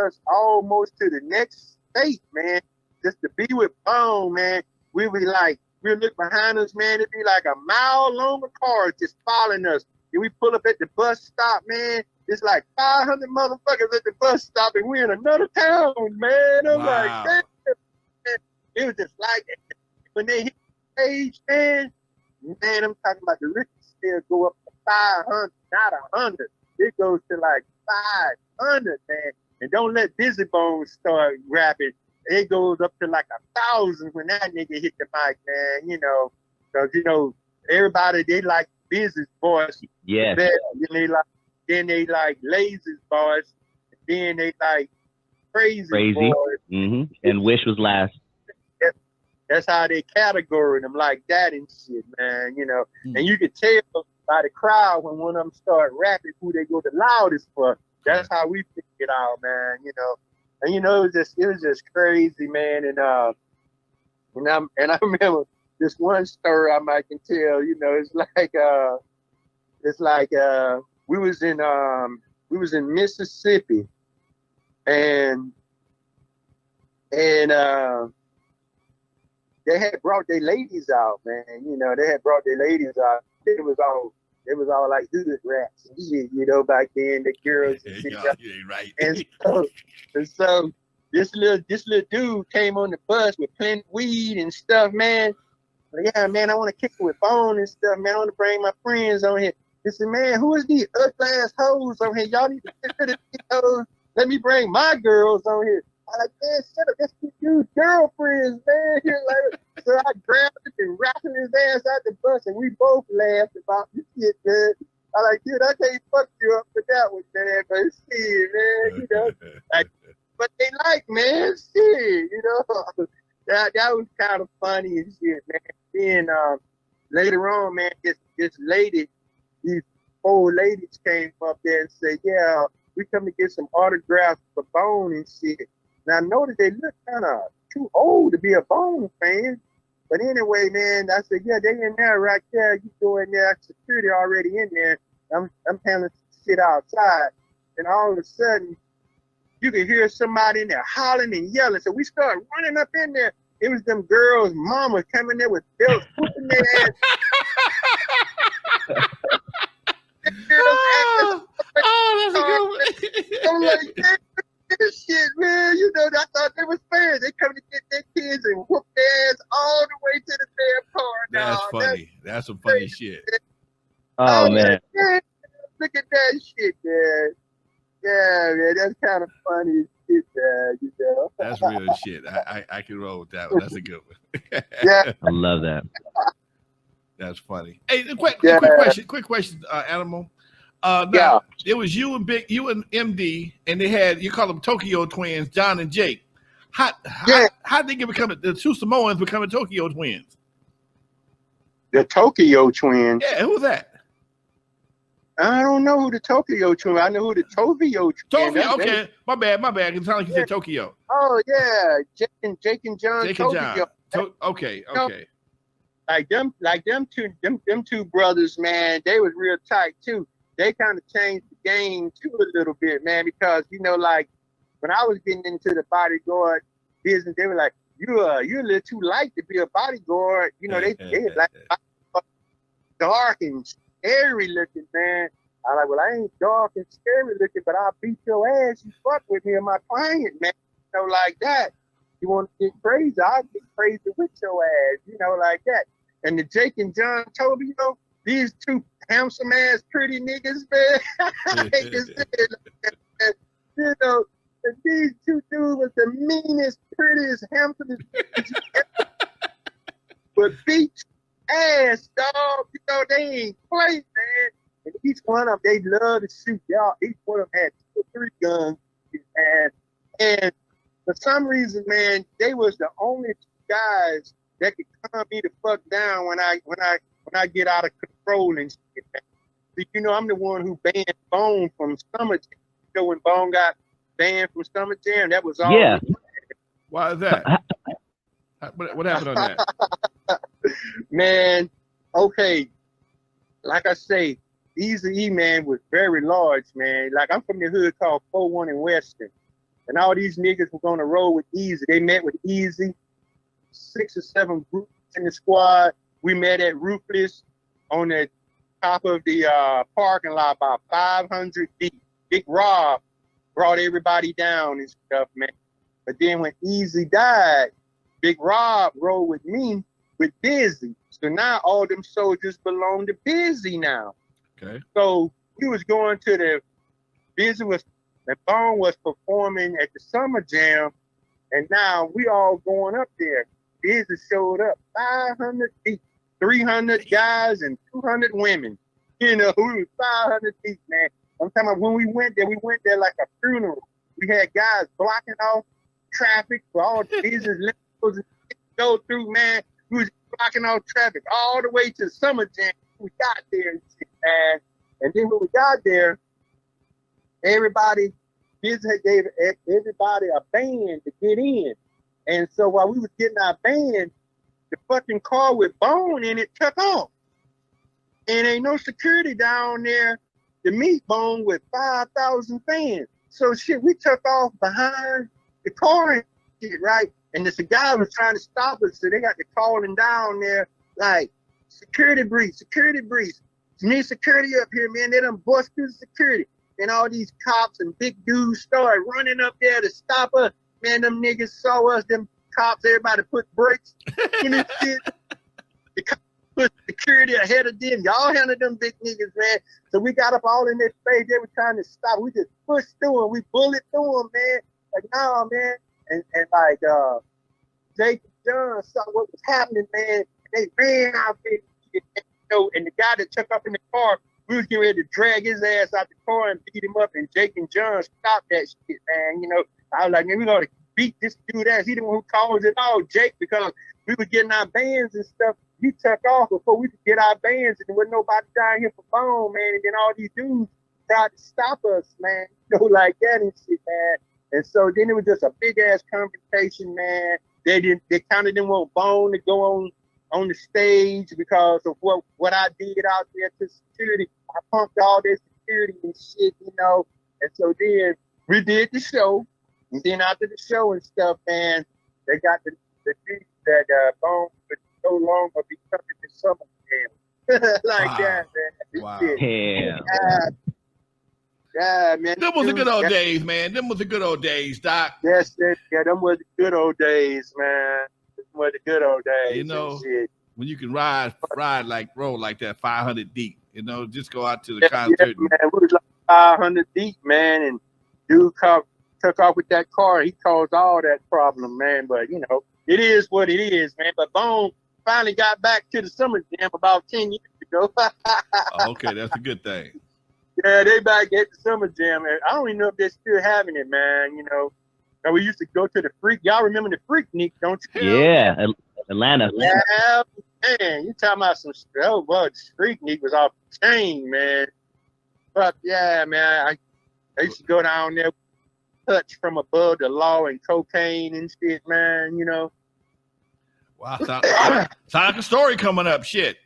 us almost to the next state, man, just to be with Bone, man. We would like, we'd look behind us, man. It'd be like a mile long of cars just following us. And we pull up at the bus stop, man. It's like 500 motherfuckers at the bus stop, and we're in another town, man. I'm like, damn. It was just like that. When they hit the stage, man, I'm talking about the riches still go up to 500, not 100. It goes to like 500, man. And don't let Busy Bones start rapping. It goes up to like 1,000 when that nigga hit the mic, man. You know, because you know everybody they like Busy's voice. Yeah. Then they like Lazy's voice. Then they like Crazy voice. Mm-hmm. And Wish was last. That's how they categorize them like that and shit, man. You know, and you could tell by the crowd when one of them start rapping who they go the loudest for. That's how we figure it out, man. You know, and you know it was just crazy, man. And I remember this one story I might can tell. You know, it's like we was in Mississippi, and they had brought their ladies out, man. You know, they had brought their ladies out. It was all like hood rats and shit, you know, back then, the girls and shit. Right. And so this little dude came on the bus with plenty of weed and stuff, man. Like, yeah, man, I want to kick it with Bone and stuff, man. I want to bring my friends on here. He said, man, who is these ugly ass hoes on here? Y'all need to get rid of these hoes. Let me bring my girls on here. I like, man, shut up. That's two dudes' girlfriends, man. Like, so I grabbed him and rapped his ass out the bus, and we both laughed about this shit, man. I like, dude, I can't fuck you up for that one, man. But shit, man, you know. Like, but they like, man, shit, you know. That was kind of funny and shit, man. Then later on, man, this lady, these old ladies came up there and said, yeah, we come to get some autographs for Bone and shit. Now, I know that they look kind of too old to be a Bone fan. But anyway, man, I said, yeah, they in there right there. You go in there, security already in there. I'm handling shit outside. And all of a sudden, you could hear somebody in there hollering and yelling. So we started running up in there. It was them girls' mama coming there with belts, whooping their ass. That's a good one. I'm like, damn, this shit, man. You know, I thought they was fans. They come to get their kids and whoop their ass all the way to the damn car. That's funny. That's some funny shit. Oh, man. Like, look at that shit, man. Yeah, man, that's kind of funny shit, man, you know. That's real shit. I can roll with that one. That's a good one. Yeah. I love that. That's funny. Hey, quick question, Animal. Now, it was you and MD, and they had, you call them Tokyo twins, John and Jake. How did they become the two Samoans becoming Tokyo twins? The Tokyo twins? Yeah, who was that? I don't know who the Tokyo twins. I know who the Tokyo twins. Tokyo, okay. My bad. It sounded like you said Tokyo. Oh yeah, Jake and John. Jake and John. Okay. Like them two brothers, man. They was real tight too. They kind of changed the game too a little bit, man. Because you know, like when I was getting into the bodyguard business, they were like, "You're a little too light to be a bodyguard." You know, they like dark and scary looking, man. I like, well, I ain't dark and scary looking, but I'll beat your ass. You fuck with me and my client, man. You know, like that. You want to get crazy? I'll get crazy with your ass. You know, like that. And the Jake and John Toby, you know, these two handsome ass pretty niggas, man. I hate to say it like that, man. You know, and these two dudes was the meanest, prettiest, handsomest but beat ass, dog. You know, they ain't play, man. And each one of them, they love to shoot, y'all. Each one of them had 2 or 3 guns, and for some reason, man, they was the only 2 guys that could calm me the fuck down when I get out of control and shit. You know, I'm the one who banned Bone from Summer Jam. You know, when Bone got banned from Summer Jam, that was all. Yeah. Why is that? What happened on that? Man, okay. Like I say, Eazy E, man, was very large, man. Like, I'm from the hood called 41 and Western. and all these niggas were gonna roll with Eazy. They met with Eazy, 6 or 7 groups in the squad. We met at Ruthless on the top of the parking lot, about 500 deep. Big Rob brought everybody down and stuff, man. But then when Eazy died, Big Rob rolled with me with Busy. So now all them soldiers belong to Busy now. Okay. So we was going to the Bone was performing at the Summer Jam, and now we all going up there. Busy showed up, 500 deep, 300 guys and 200 women. You know, we was 500 deep, man. I'm talking about when we went there like a funeral. We had guys blocking off traffic for all the business limos to go through, man. We was blocking off traffic all the way to Summer Jam. We got there and shit, man. And then when we got there, everybody gave everybody a band to get in. And so while we was getting our band, the fucking car with Bone in it took off. And ain't no security down there to meet Bone with 5,000 fans. So shit, we took off behind the car and shit, right? And this guy was trying to stop us, so they got the calling down there like, security breach, security breach. Need security up here, man. They done bust through the security. And all these cops and big dudes started running up there to stop us. Man, them niggas saw us, them cops, everybody put brakes in this shit. The cops put security ahead of them. Y'all handled them big niggas, man. So we got up all in their face. They were trying to stop. We just pushed through them. We bullet through them, man. Like, nah, man. And like, Jake and John saw what was happening, man. They ran out there. And the guy that took up in the car, we was getting ready to drag his ass out the car and beat him up. And Jake and John stopped that shit, man. You know, I was like, man, we gotta beat this dude ass. He the one who caused it all, Jake, because we were getting our bands and stuff. He took off before we could get our bands, and there was nobody down here for Bone, man. And then all these dudes tried to stop us, man. You know, like that and shit, man. And so then it was just a big ass confrontation, man. They kind of didn't want Bone to go on the stage because of what I did out there to security. I pumped all this security and shit, you know. And so then we did the show. And then after the show and stuff, man, they got the dude that Bone would no longer be coming to Summer Jam. Like wow. that, man. Wow. Yeah. Yeah, man. Them was the good old days, man. Them was the good old days, Doc. Yes, yeah, them was the good old days, man. Them was the good old days. You know, shit. when you can roll like that 500 deep, you know, just go out to the concert. Yeah, man, we was like 500 deep, man, and dude took off with that car. He caused all that problem, man. But you know, it is what it is, man. But Bone finally got back to the Summer Jam about 10 years ago. Oh, okay, that's a good thing. Yeah, they back at the Summer Jam. I don't even know if they're still having it, man. You know, and we used to go to the Freak. Y'all remember the Freak, Nick, don't you? Yeah, Atlanta. Yeah, man. You talking about some well, the Freak Nick was off the chain, man. But yeah, man, I used to go down there, touch from above the law and cocaine and shit, man. You know. Wow, sound like a story coming up. Shit.